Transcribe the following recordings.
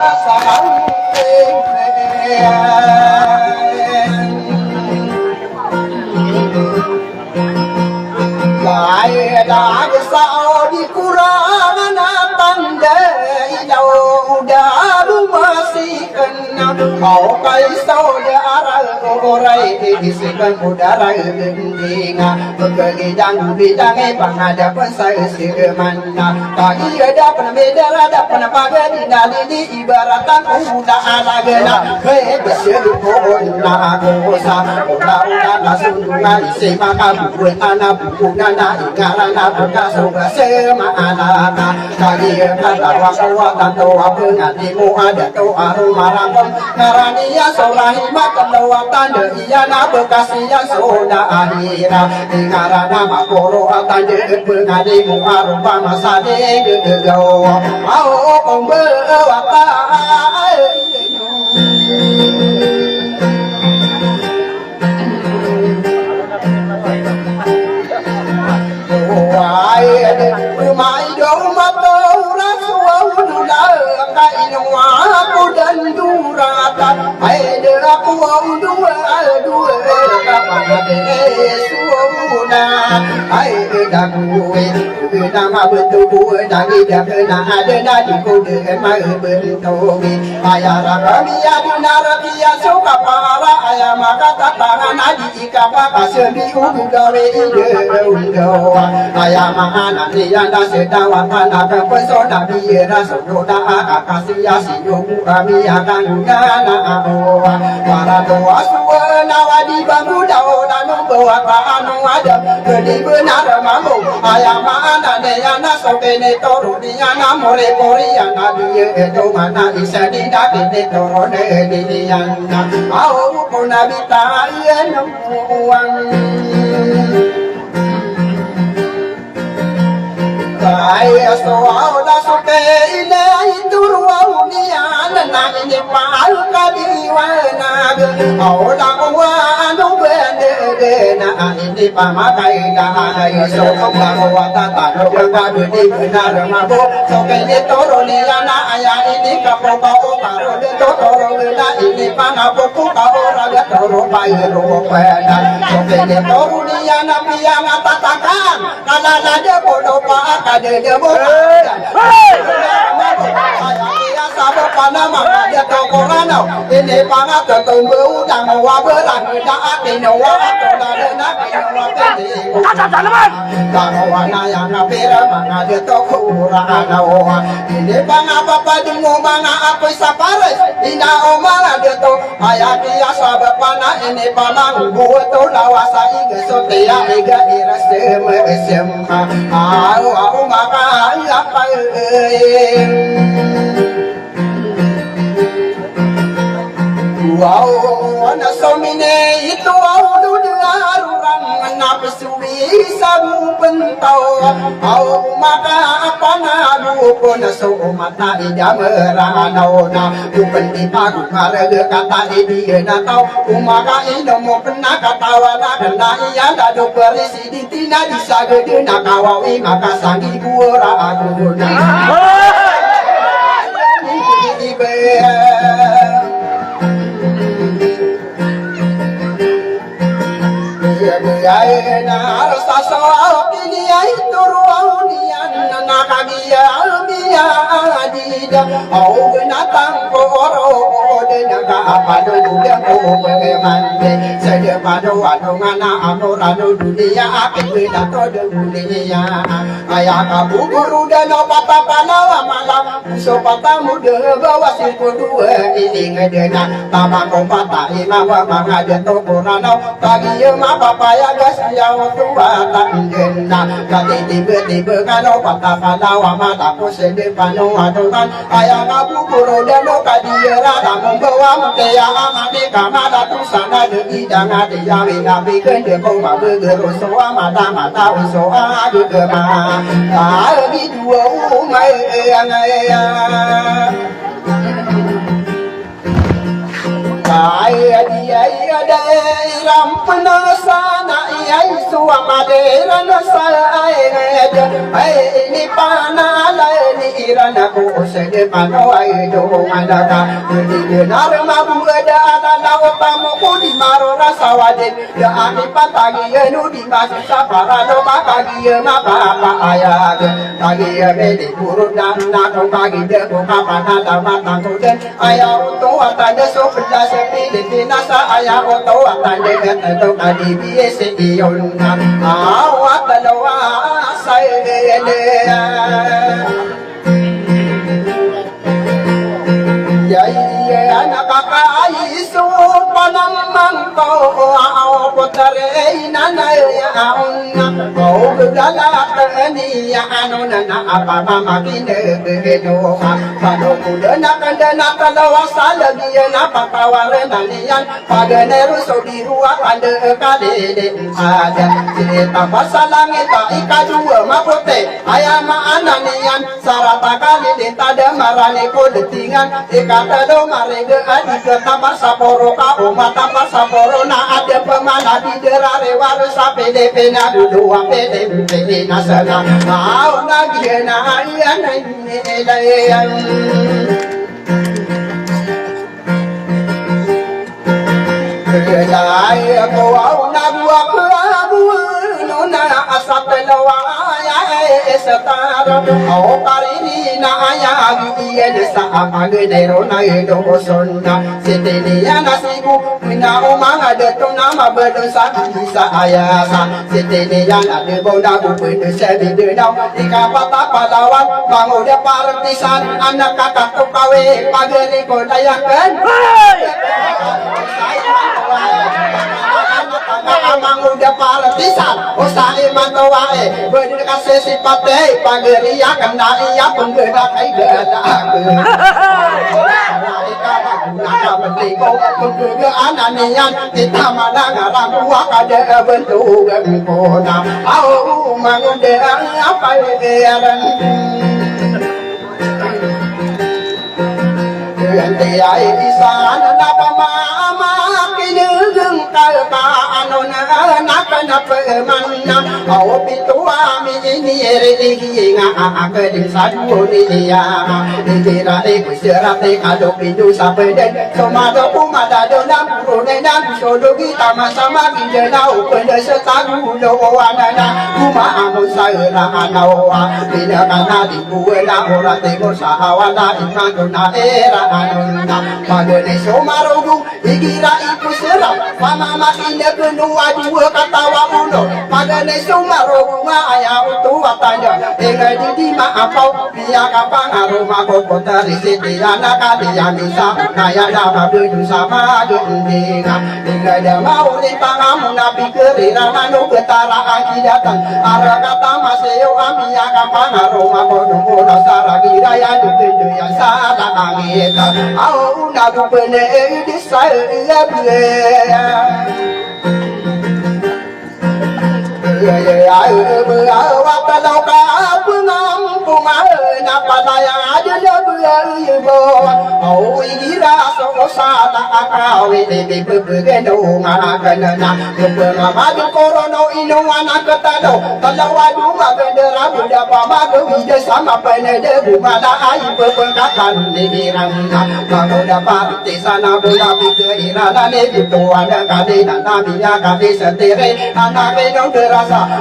lại đã sao đi kurang pandai đâu đã đúng masih kenal mau kai saudara orang isikan udara gendinga berkegidang bidangnya penghadapan saya semana pagi ada penbedar ada penampakan di dalini ibaratan muda ala gena berseluruh aku sama udah sundungan isi maka buku anak buku nana ingarana bekas suka semanata pagi kata waktu tua pengatimu ada tua rumarangkong ngarania solahi makan lewatan iya bekasian sudah akhirah ingarana makoro tanda pengadimu arupa masa degegau mau pembewata mai đâu mà tao ra xuống là cái hoa cô đơn du ra ta ai đưa cô ông du các bạn để xuống na ai đang vui đang mà bên tu vui đang đi đẹp na ada na di cô để mà bên tu ai ra kami ada na ra số kapara ai mà kata tangan di kapaka sebi udare ide ai mà nanti anda sedang wana pesona biara soda akasia siung kami akan gana amoa para doa suana wadi bambu daun membawa anu ada di benar mampu ayam mana deyana sopene toru diana more koriana dia itu mana isa tidak di toru diana au puna bitayan uang Kaya soal da soke ina itu ruang dia nana ini pal kabiwana au da uwa anu bende na ini pamakai da ayo so bawa tata no baga di benar mabo soke ni toro ni ana aya ini kapo karo de toro na ini panapo ku karo raga toro bayro pada soke ni toro ni ana piang tatakan kala ada bodo pa ada demo sabo panama dia tokorano ini pangat ketemu dan wa berang dak dino wa tolana wa pedi kawana yang apira manga dia tokorano ini pangapa padungo manga apa sapare ina omara dia to ayati asaba pana ini pamang buat to lawasa iga sotea iga irasem au maka apa wow na somine itu au dunia orang nafsu sabu pentau au maka apa nadu pun so mata ida merana bukan dipagu kare kata dia na tau maka ino mo pernah kata wala kena ia dadu presiden tina disagede na kawawi maka sangi buora aguna Dia na rasa soal ini itu ruang dia nakagia dia adida au benatang koro dengan apa dulu dia ko pengemande saja pada wadongana amorano dunia akan bedato dunia ayah kabu guru dan papa palawa malam so papa muda bawa siku dua ini ngedena tamang papa imam mangade to korano pagi ma papa ya gas ya tua tanggena kali tiba-tiba kalau papa palawa mata ko sede pano adonan ayah kabu guru dan kadia rada membawa mutiara amane kamada tu sana de jangan dijamin nabi kende ko ma bergeru soa mata usoa juga ma lagi dua umai ya Kaya dia ada rampana sana ai suama deran saenga ini panala ni irana ko sede pano ai do mandaka di benar mabu ada law pamu ko di maro rasawade ya ani patagi nu di masa para do makagi ma papa ayag tagi me di purun na ko kagi de ko kapana ta mata ko den aya to atande so pula sepi di binasa aya to atande to kadi biese iona awat lawa saene ya nakakai su panamang ko ao potare nana ya onna ko gala tani ya anona na apa makine bedo pano kudana kandana kalawa salagi na papaware nanian paganeru so dirua kande kadede ada cerita pasalange ta ikadua mapote ayama ananian sarata kali detada marane ko detingan ikata do marege adi ketamar saporo ka mata pasaporo na ada pemana di derare waru sapede pena dulu apede pena sana mau nagi na ayana ni elayan kedai ko au na gua ku nona asapelawa setara au karini na aya giye desa agedero na edo sonna setenia nasibu mina umanga de tona berdosa bisa ayasa setenia na de boda bu berdosa di dedau ikapata pahlawan bangun de partisan anak kakak kawe pageri ko dayakan amang udah partisan usai mantowae bener kasih sipate pageria kena iya penggeda kai gada nak bendiko penggeda ananian kita mana ngarang gua kada bentuk kona au mangude apa eran ente ai isan napa mama kinung ka anona nakana pemanna au pitua mi ni ere nga akadin sadu ni ya dira e kusera te kado pindu sapeden somado umada do nam rone nam sodo kita sama kita upenda setagu do wanana kuma amu saira anawa bina kana di buela ora te sahawana ikandona era anona magene somarogu igira ikusera mama makinde benua dua katawa uno magene somarogu aya utu watanya engai di maapau biya kapang aroma kota risiti anak kali yang bisa kaya dapat berdua sama gendinga engai dia mau lipangamu nabi kerira nanu betara akidatan arah kata maseo amia kapang aroma kota saragi raya dukundu yang salah angita au nabu bene di saya bele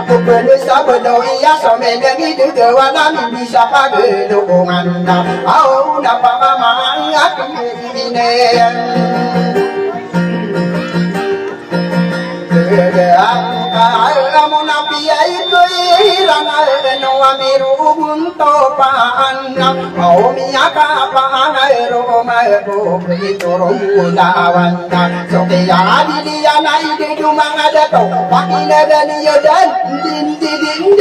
Berusaha berdoa sampai lagi dewan bisa pakai dukungan au dapat mamangat ini kamu nabi itu irana no amiru bunto panna au miaka panna roma ko itu romulawana so ya di dia nai di rumah ada to pakina dan yodan din din din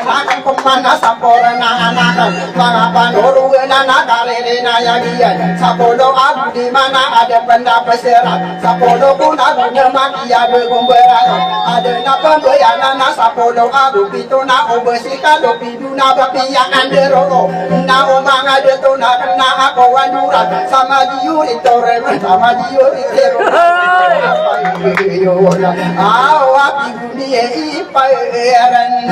anakan pemana saporana anakan mga panurugan nakarerena yagian sa polo ako di mana ada pendapaseran sa polo kung ako na makiya begumberan ada na pembayanan sa polo ako pito na obesikado pidu na bapiya andero na umanga deto na kena ako anduran sama diuri toreman sama diuri tero awa dunia iparan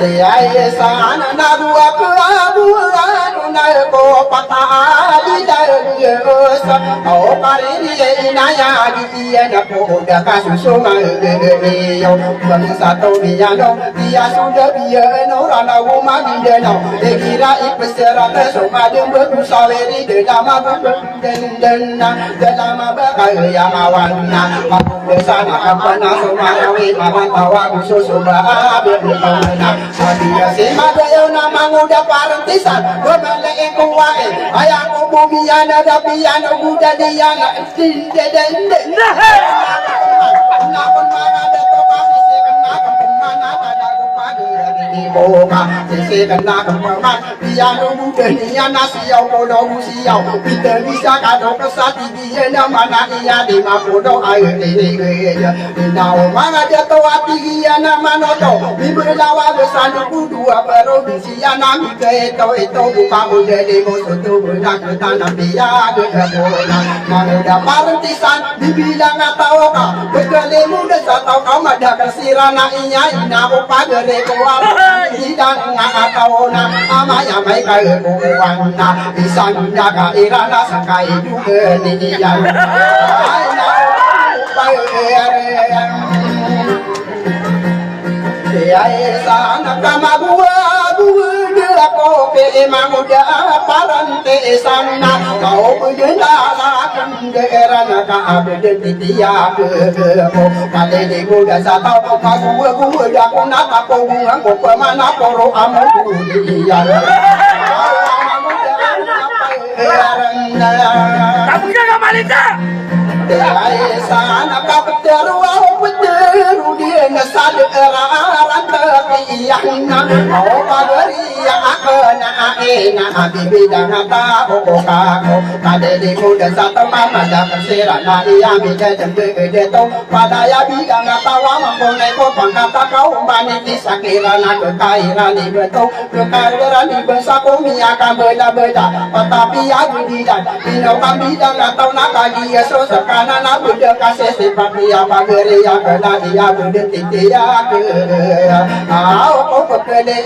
Yaya sana na dua kelabuan na ko patali dagus au kali ni inaya dia na ko da kasusuma yo bang satu dia no dia sudah dia no rana uma dia no kira ipesera soma de bersaweri de lama den dalam bakaya awanna aku sana kapan soma we tawa susuma berna Sabiya si Madayo na manguda parantisan Gomele kuwae Ayang umumiya na dapiyan Uguda diyan Dindedende Nakon mga dato Sisikan na kampumana Tadago Iboma Sisikan na kampaman Diyan uguda niyan Nasiyaw Kolo usiyaw Pita bisa kado Kasati diyan naman Iya di mapudo Ayo Inaw mga dato Ati iya naman Oto Bibulawa Sanu dua provinsi nami ke itu buka jadi musuh benak tanam dia gedebona mana parantisan dibilang tahu kah begale muda satau kau ada kesirana inya ina upa gere kuat tidak nggak tahu na amaya mai kaya kuwana bisa jaga irana sakai juga ni dia Yaya sana kama gua dia ko pe mamuda parante sana kau benda lakan daerah ka abde titia ko kale de gua satau ka gua da ko na ka ko ngam ko mana poro amu dia kamu kagak malika Yaya sana kapteru au peteru dia ngasad eraran terpiyahna au pagari akana aena abibidang ta okako kadede muda satu mama da persirana ia bida jembe deto padaya bidang tawa mangkone ko pangkata kau mani disakirana kekairani beto kekairani besako miaka beda-beda tetapi aku tidak dino kambidang atau nakagi yeso sekana na budak kasih sifat dia pageri ya kena dia budak titia ke au ko kele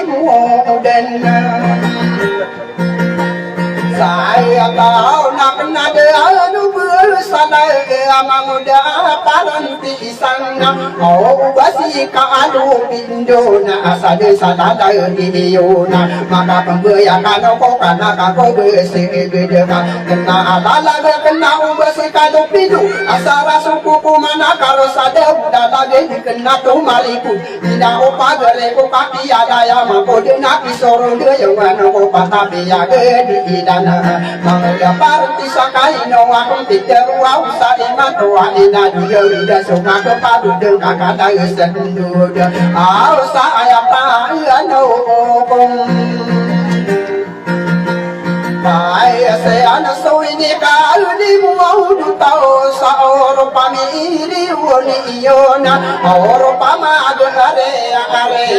imu dan saya tahu nak nada anu bersana amang udah paranti sana oh basi ka anu pindona asade sadada diona maka pembayakan kok kana ka ko besi gede kena alala kena ubasi ka do pindu asara suku mana kalau sada udah lagi kena tu maliku tidak opa gere ko kaki ada ya mako dena kisoro de yang mana ko patapi ya gede dan Mangga parti sakai no akong titeru au sa imatua ina duyo ida sunga ke padu de kakada sendu de au sa ayata ano kong Ay se ana so ini ka di mu du tao sa oro pamiri woni iona oro pama agare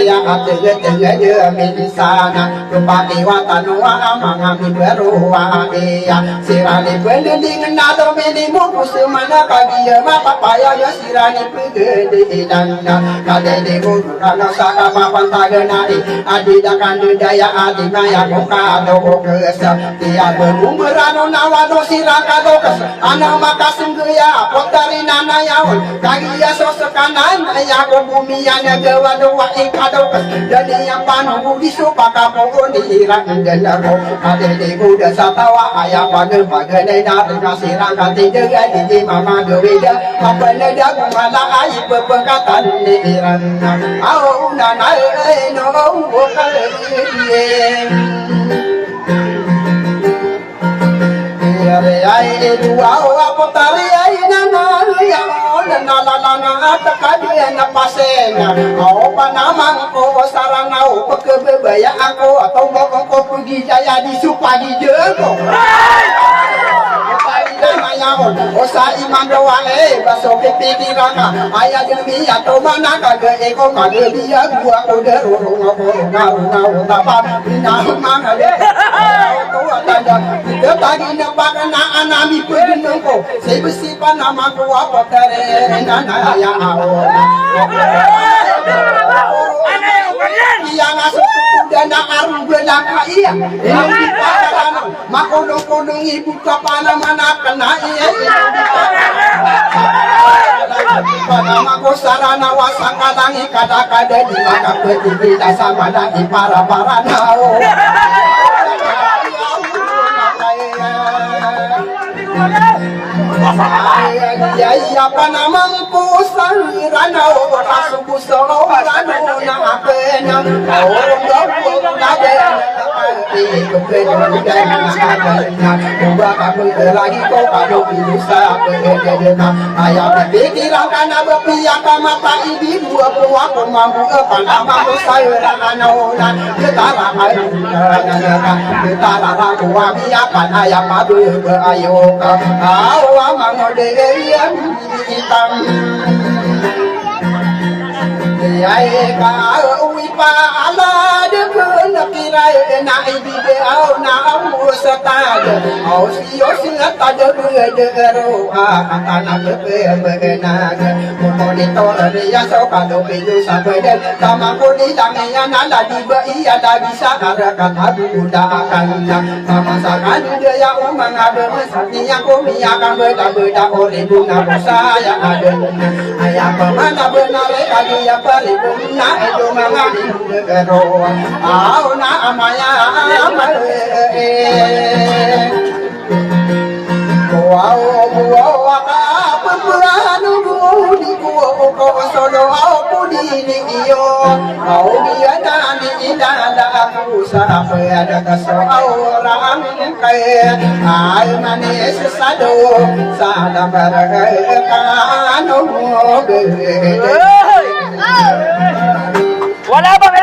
ya ate de minsana rupati watanu amanga mi beru wa ya sirani pending nado meni mu kusumana kagiya ma papaya ya sirani pede danna kade de guru kana saka papantagana adida kandudaya adimaya kokado kokesa Dia berumurano nawado sirakado kes Anak makasing gaya potari nana yawan Kagiya sosekanan Ayako bumiyan gawado wa ikado kes Jadi yang panu disupa kapoko nihirang denako Kadede kuda satawa Ayah pagal paganay natin Kasirang katidaga Didi mama gawida Mapanada kumala ay pepekatan nihirang Au nanay no Ay dua apotari ay nana ya ona nalalana at kadiyan na pasena. Ako pa naman ko saranaw pagkababaya ako at umokong ko pagidaya di supagi dito. O sa imang gawa baso pipikiran ka aya demi ato manaka ge eko magbiya gua ko derurung ako runga tapa pinamang ale to atanda kita tagi na pakana anami pudunong ko say besi pa nama ko apotare nana ya ao yang asuh dan aru belaka iya ini dipakana makodong-kodong ibu kapana mana kena iya panama ko sarana wasakalangi kada-kada di maka peti sama lagi para nao ya panamang po sarana o kasubu solo rano na apena orang gawang nade ko pedo dan nakakanya ubah kamu lagi ko kado bisa pedena ayam pikiran kana bepiak mata ini dua buah ko mampu panamang po sarana na ketara ketara ko biak ayam madu ayo ka mangode yang hitam ay ka uwi pa ala de kun kirai na ibide au na amu satad au sio sinata de ro atana be na monitor ya so kado bidu sabede sama kuni damenya nala di iya da bisa karakan abu akan sama sakan dia ya umang ada mesati yang kumi akan beda ore bunga saya ada ayah pemana benar lagi ya na edo mangani ro au na amaya wow apa peranu di ko solo au di iyo au dia nani indala aku sampai ada kaso orang kaya ai manis sado sada baragai kanu wala bang